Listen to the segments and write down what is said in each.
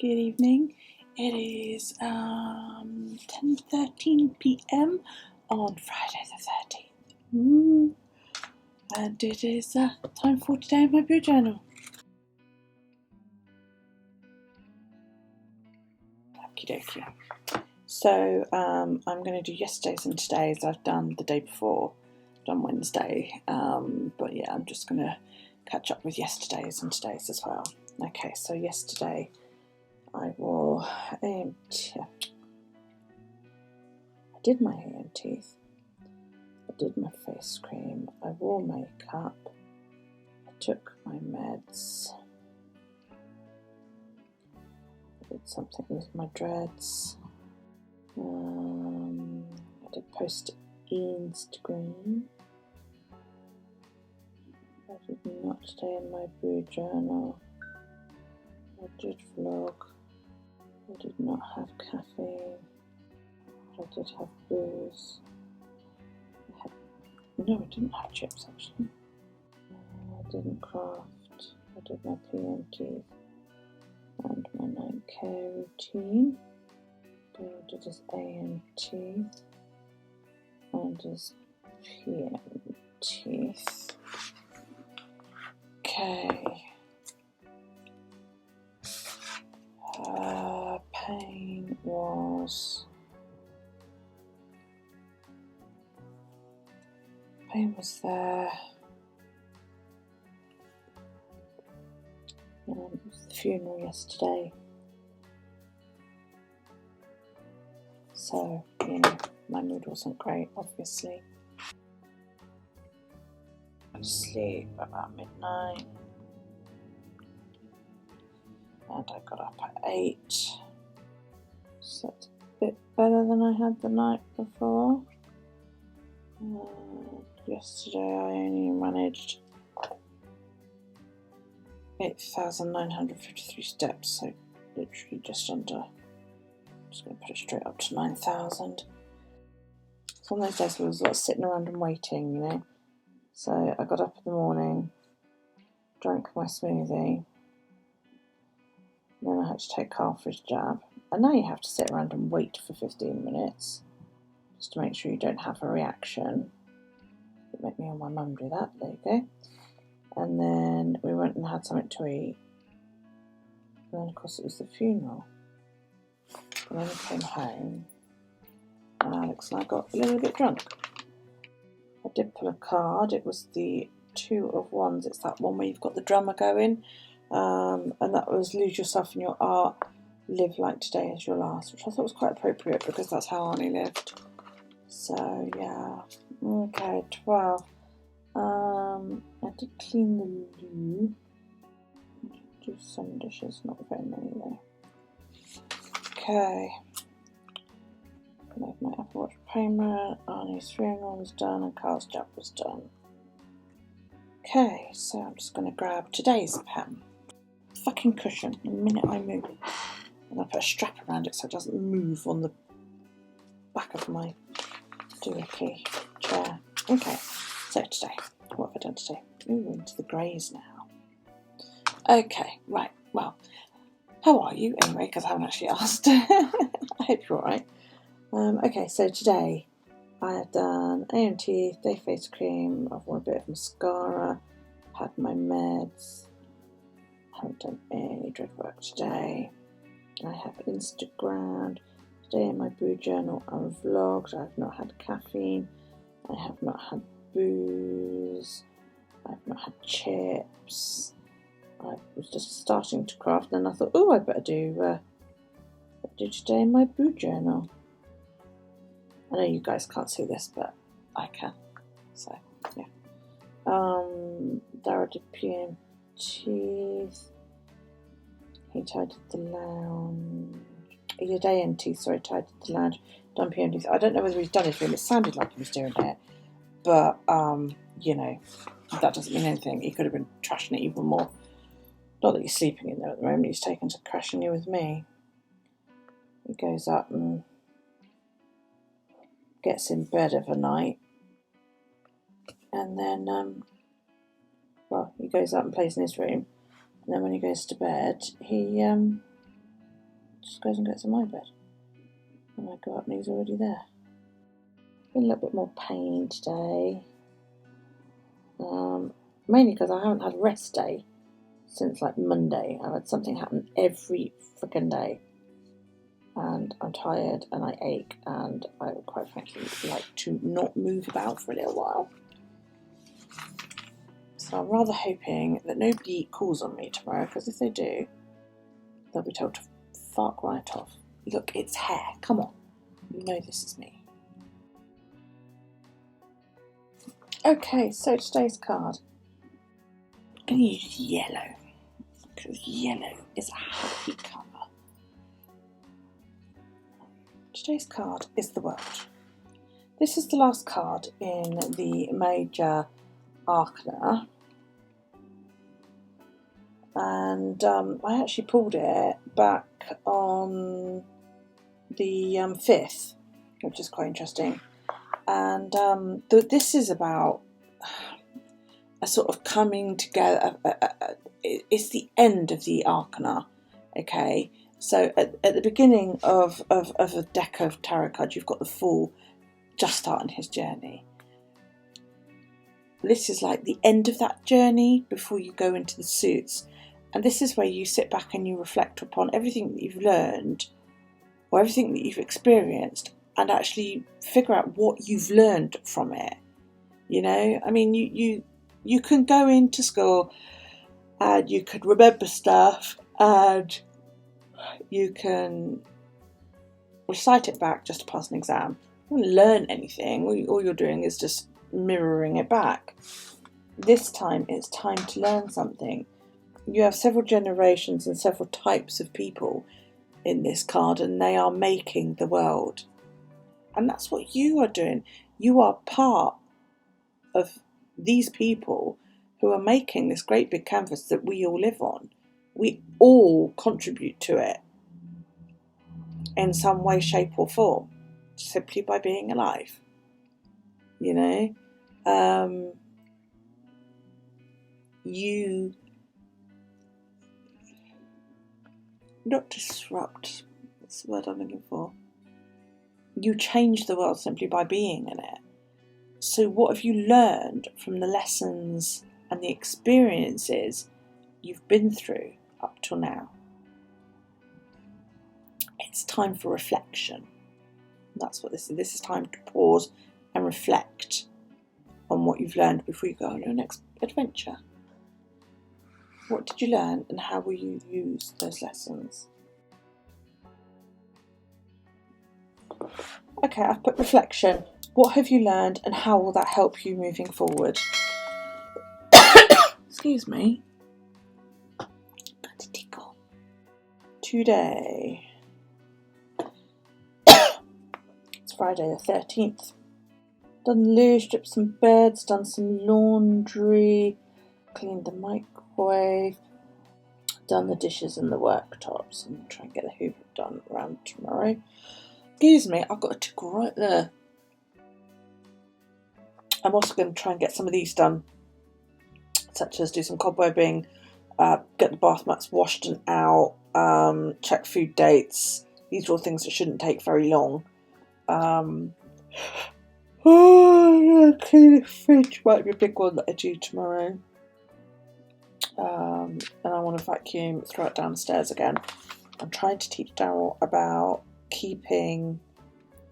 Good evening. It is 10:13 p.m. on Friday the 13th. And it is time for today in my blue journal. Okie dokie. So I'm going to do yesterday's and today's. I've done the day before, done Wednesday. But yeah, I'm just going to catch up with yesterday's and today's as well. Okay, so yesterday I wore I did my hair and teeth, I did my face cream, I wore makeup, I took my meds, I did something with my dreads, I did post Instagram, I did not today in my blue journal, I did vlog, I did not have caffeine, I did have booze. No, I didn't have chips actually. I didn't craft. I did my PMT and my 9K routine. I did his AMT and his PMT. Okay. Pain was there. It was the funeral yesterday. So, my mood wasn't great, obviously. I went to sleep about midnight. And I got up at 8. Slept a bit better than I had the night before. Yesterday I only managed 8,953 steps, so literally just under. I'm just going to put it straight up to 9,000. It's one of those days where I was like sitting around and waiting, So I got up in the morning, drank my smoothie, then I had to take Carl for his jab. And now you have to sit around and wait for 15 minutes just to make sure you don't have a reaction. It made me and my mum do that, there you go. And then we went and had something to eat. And then of course it was the funeral. And then we came home and Alex and I got a little bit drunk. I did pull a card. It was the 2 of Wands. It's that one where you've got the drummer going. And that was lose yourself in your art, live like today is your last, which I thought was quite appropriate because that's how Arnie lived. So yeah, okay, 12. I did clean the loo. Do some dishes, not very many though. Okay. Made my Apple Watch payment, Arnie's funeral was done, and Carl's jab was done. Okay, so I'm just going to grab today's pen. Fucking cushion, the minute I move. And I put a strap around it so it doesn't move on the back of my doohickey chair. Okay, so today, what have I done today? Ooh, we're into the greys now. Okay, right, well, how are you anyway, because I haven't actually asked. I hope you're alright. Okay, so today I have done AMT, day face cream, I've worn a bit of mascara, had my meds, haven't done any dread work today. I have Instagrammed, today in my blue journal and vlogged. I've not had caffeine, I have not had booze, I've not had chips. I was just starting to craft and then I thought, I better do today in my blue journal. I know you guys can't see this, but I can. So, yeah. Dara did PMT. He tidied the lounge. He did AMT, tidied the lounge. Done PMT. I don't know whether he's done his room. It sounded like he was doing it. But, that doesn't mean anything. He could have been trashing it even more. Not that he's sleeping in there at the moment. He's taken to crashing it with me. He goes up and gets in bed of a night, and then he goes up and plays in his room, and then when he goes to bed he Just goes and gets in my bed. And I go up and he's already there. Been a little bit more pain today. Mainly because I haven't had a rest day since like Monday. I've had something happen every freaking day. And I'm tired and I ache and I would quite frankly like to not move about for a little while. So I'm rather hoping that nobody calls on me tomorrow, because if they do, they'll be told to fuck right off. Look, it's hair. Come on. You know this is me. Okay, so today's card. I'm going to use yellow, because yellow is a happy colour. Today's card is the World. This is the last card in the major arcana. And I actually pulled it back on the 5th, which is quite interesting. And this is about a sort of coming together. It's the end of the arcana, okay? So at the beginning of a deck of tarot cards, you've got the Fool just starting his journey. This is like the end of that journey before you go into the suits. And this is where you sit back and you reflect upon everything that you've learned or everything that you've experienced and actually figure out what you've learned from it. You know, I mean, you can go into school and you could remember stuff and you can recite it back just to pass an exam. You don't learn anything. All you're doing is just mirroring it back. This time it's time to learn something. You have several generations and several types of people in this card, and they are making the world. And that's what you are doing. You are part of these people who are making this great big canvas that we all live on. We all contribute to it in some way, shape or form, simply by being alive. You know? You not disrupt, that's the word I'm looking for. You change the world simply by being in it. So what have you learned from the lessons and the experiences you've been through up till now? It's time for reflection. That's what this is. This is time to pause and reflect on what you've learned before you go on your next adventure. What did you learn and how will you use those lessons? Okay, I've put reflection. What have you learned and how will that help you moving forward? Excuse me. Got to tickle. Today. It's Friday the 13th. Done the loo, stripped some beds, done some laundry, cleaned the microwave, done the dishes and the worktops. I'm going to try and get the hoover done around tomorrow. Excuse me, I've got a tickle right there. I'm also going to try and get some of these done, such as do some cobwebbing, get the bath mats washed and out, check food dates. These are all things that shouldn't take very long. Clean the fridge might be a big one that I do tomorrow. And I want to vacuum, throw it downstairs again. I'm trying to teach Daryl about keeping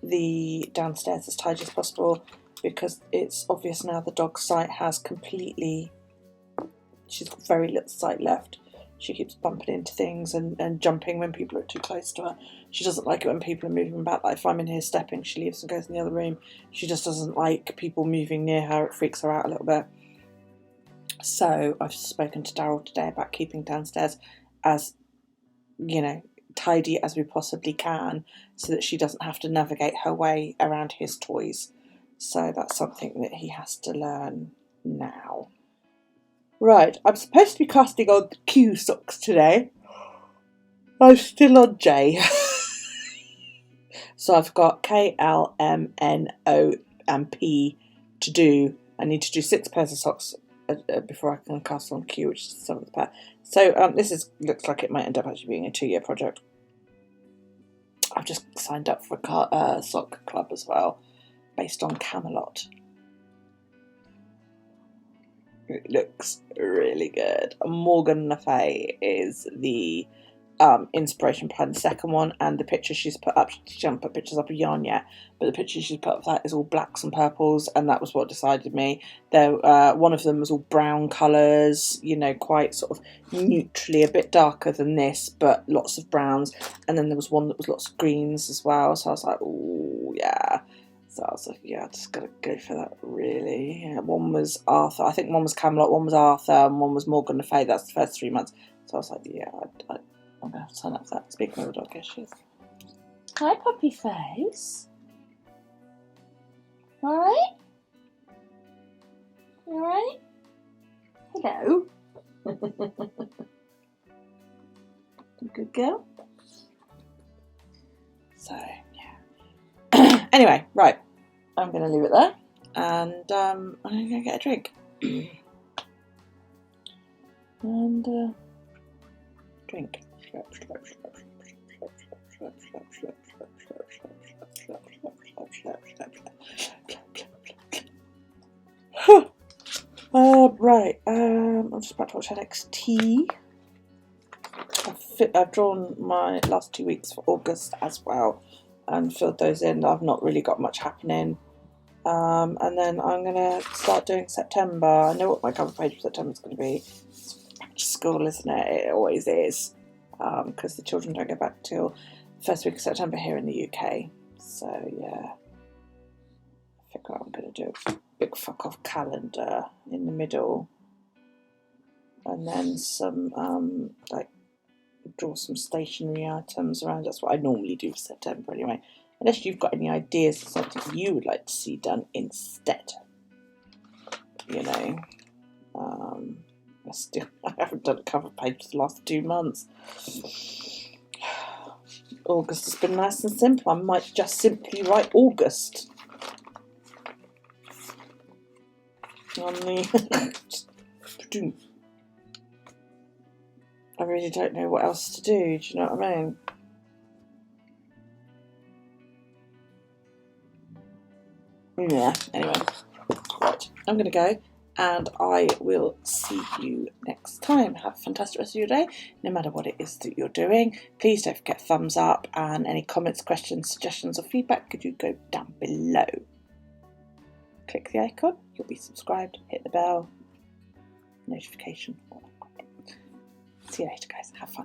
the downstairs as tidy as possible, because it's obvious now the dog's sight has completely, she's got very little sight left. She keeps bumping into things and jumping when people are too close to her. She doesn't like it when people are moving about. Like if I'm in here stepping, she leaves and goes in the other room. She just doesn't like people moving near her. It freaks her out a little bit. So I've spoken to Daryl today about keeping downstairs as, you know, tidy as we possibly can, so that she doesn't have to navigate her way around his toys. So that's something that he has to learn now. Right, I'm supposed to be casting on Q socks today. I'm still on J. So I've got K, L, M, N, O and P to do. I need to do 6 pairs of socks before I can cast on Q, which is the 7th pair. So this looks like it might end up actually being a 2-year project. I've just signed up for a sock club as well, based on Camelot. It looks really good. Morgan Le Fay is the inspiration behind the second one, and the picture she's put up, she hasn't put pictures up of yarn yet, but the picture she's put up of that is all blacks and purples, and that was what decided me. One of them was all brown colours, you know, quite sort of neutrally, a bit darker than this, but lots of browns, and then there was one that was lots of greens as well, so I was like, oh yeah. So I was like, yeah, I just gotta go for that, really. Yeah, one was Arthur, I think one was Camelot, one was Arthur, and one was Morgan Le Fay. That's the first 3 months. So I was like, yeah, I'm going to have to sign up for that. Speaking of the dog, here she is. Hi, puppy face. Alright? You alright? Hello. Good girl. So, yeah. Anyway, right. I'm going to leave it there. And I'm going to get a drink. And drink. Right, I'm just about to watch NXT. I've drawn my last 2 weeks for August as well and filled those in. I've not really got much happening. And then I'm going to start doing September. I know what my cover page for September is going to be. It's back to school, isn't it? It always is. Because the children don't go back till first week of September here in the UK. So, yeah. I figure I'm going to do a big fuck off calendar in the middle. And then some, like, draw some stationery items around. That's what I normally do for September anyway. Unless you've got any ideas for something you would like to see done instead. You know. I haven't done a cover page for the last 2 months. August has been nice and simple. I might just simply write August on the I really don't know what else to do, you know what I mean? Yeah, anyway. Right, I'm going to go, and I will see you next time. Have a fantastic rest of your day, no matter what it is that you're doing. Please don't forget thumbs up, and any comments, questions, suggestions or feedback, could you go down below. Click the icon, you'll be subscribed, hit the bell, notification. See you later, guys. Have fun.